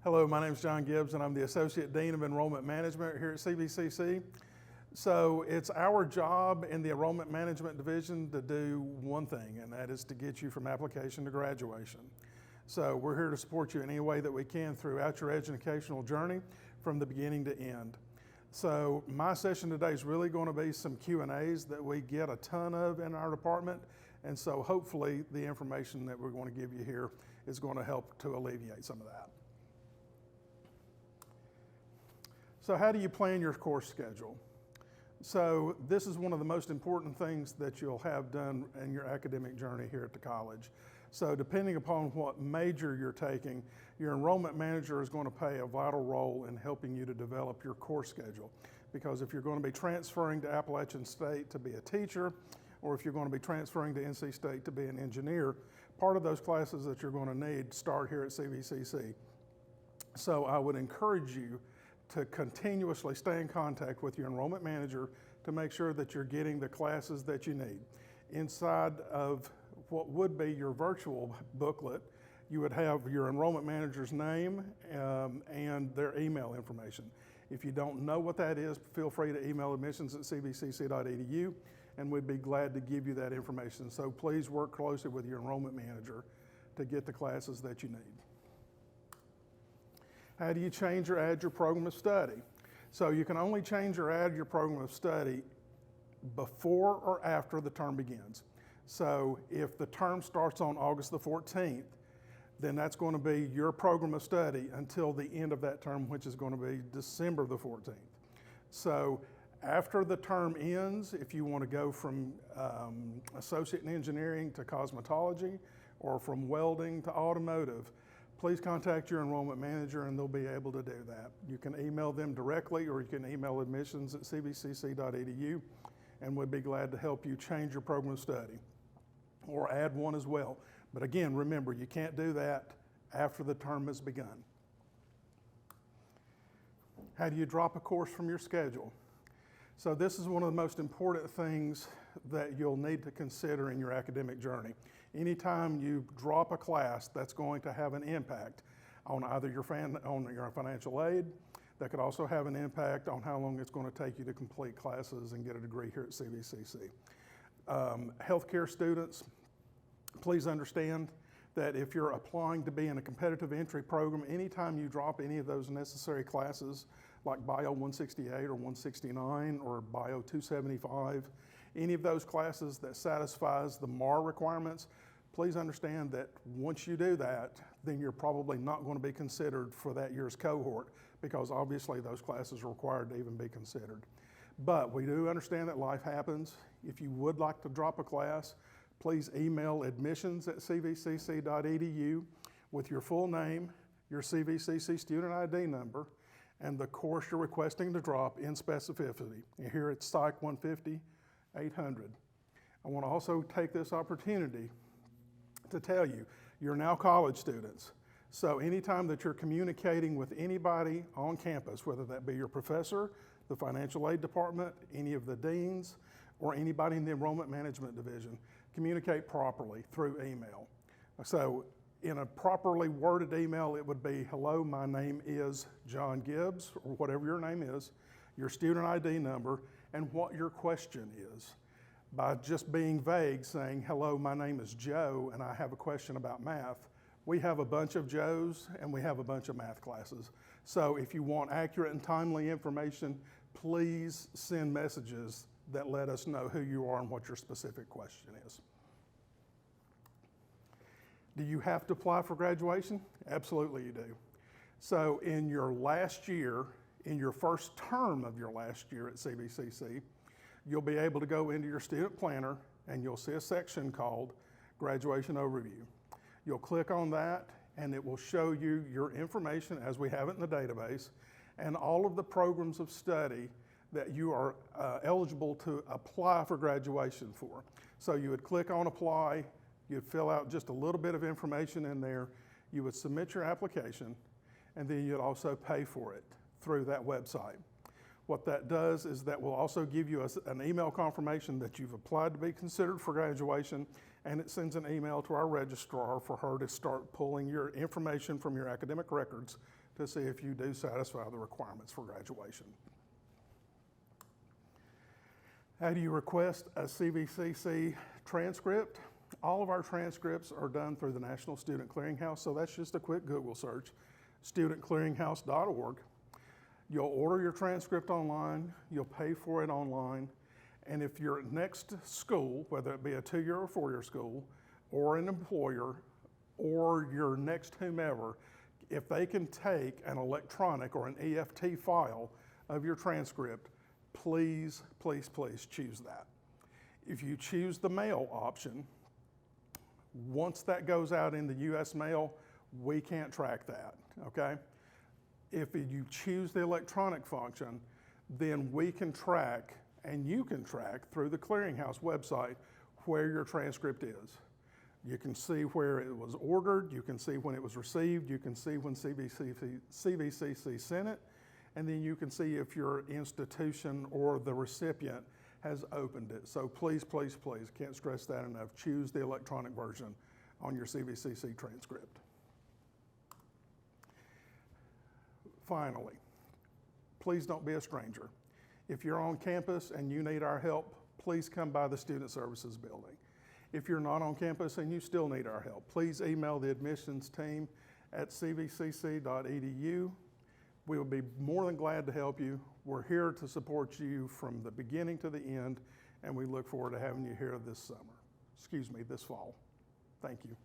Hello, my name is John Gibbs and I'm the Associate Dean of Enrollment Management here at CVCC. So it's our job in the Enrollment Management Division to do one thing, and that is to get you from application to graduation. So we're here to support you in any way that we can throughout your educational journey from the beginning to end. So my session today is really going to be some Q&As that we get a ton of in our department, and so hopefully the information that we're going to give you here is going to help to alleviate some of that. So how do you plan your course schedule? So this is one of the most important things that you'll have done in your academic journey here at the college. So depending upon what major you're taking, your enrollment manager is going to play a vital role in helping you to develop your course schedule. Because if you're going to be transferring to Appalachian State to be a teacher, or if you're going to be transferring to NC State to be an engineer, part of those classes that you're going to need start here at CVCC. So I would encourage you to continuously stay in contact with your enrollment manager to make sure that you're getting the classes that you need. Inside of what would be your virtual booklet, you would have your enrollment manager's name and their email information. If you don't know what that is, feel free to email admissions@cvcc.edu and we'd be glad to give you that information. So please work closely with your enrollment manager to get the classes that you need. How do you change or add your program of study? So you can only change or add your program of study before or after the term begins. So if the term starts on August the 14th, then that's going to be your program of study until the end of that term, which is going to be December the 14th. So after the term ends, if you want to go from associate in engineering to cosmetology or from welding to automotive, please contact your enrollment manager and they'll be able to do that. You can email them directly or you can email admissions@cvcc.edu and we'd be glad to help you change your program of study or add one as well. But again, remember, you can't do that after the term has begun. How do you drop a course from your schedule? So this is one of the most important things that you'll need to consider in your academic journey. Anytime you drop a class, that's going to have an impact on either your financial aid. That could also have an impact on how long it's going to take you to complete classes and get a degree here at CVCC. Healthcare students, please understand that if you're applying to be in a competitive entry program, anytime you drop any of those necessary classes, like Bio 168 or 169 or Bio 275, any of those classes that satisfies the MAR requirements, please understand that once you do that, then you're probably not going to be considered for that year's cohort because obviously those classes are required to even be considered. But we do understand that life happens. If you would like to drop a class, please email admissions@cvcc.edu with your full name, your CVCC student ID number, and the course you're requesting to drop in specificity. And here it's Psych 150 800. I want to also take this opportunity to tell you, you're now college students. So anytime that you're communicating with anybody on campus, whether that be your professor, the financial aid department, any of the deans, or anybody in the enrollment management division, communicate properly through email. So in a properly worded email, it would be, hello, my name is John Gibbs, or whatever your name is, your student ID number, and what your question is. By just being vague, saying, hello, my name is Joe, and I have a question about math, we have a bunch of Joes, and we have a bunch of math classes. So if you want accurate and timely information, please send messages that let us know who you are and what your specific question is. Do you have to apply for graduation? Absolutely you do. So in your last year, in your first term of your last year at CVCC, you'll be able to go into your student planner and you'll see a section called Graduation Overview. You'll click on that and it will show you your information as we have it in the database and all of the programs of study that you are eligible to apply for graduation for. So you would click on apply, you'd fill out just a little bit of information in there, you would submit your application, and then you'd also pay for it through that website. What that does is that will also give you an email confirmation that you've applied to be considered for graduation, and it sends an email to our registrar for her to start pulling your information from your academic records to see if you do satisfy the requirements for graduation. How do you request a CVCC transcript? All of our transcripts are done through the National Student Clearinghouse, so that's just a quick Google search, studentclearinghouse.org. You'll order your transcript online, you'll pay for it online, and if your next school, whether it be a 2-year or 4-year school, or an employer, or your next whomever, if they can take an electronic or an EFT file of your transcript, please, please, please choose that. If you choose the mail option, once that goes out in the US mail, we can't track that, okay? If you choose the electronic function, then we can track, and you can track through the Clearinghouse website where your transcript is. You can see where it was ordered, you can see when it was received, you can see when CVCC sent it, and then you can see if your institution or the recipient has opened it. So please, please, please, can't stress that enough, choose the electronic version on your CVCC transcript. Finally, please don't be a stranger. If you're on campus and you need our help, please come by the Student Services building. If you're not on campus and you still need our help, please email the admissions team at cvcc.edu. We will be more than glad to help you. We're here to support you from the beginning to the end, and we look forward to having you here this fall. Thank you.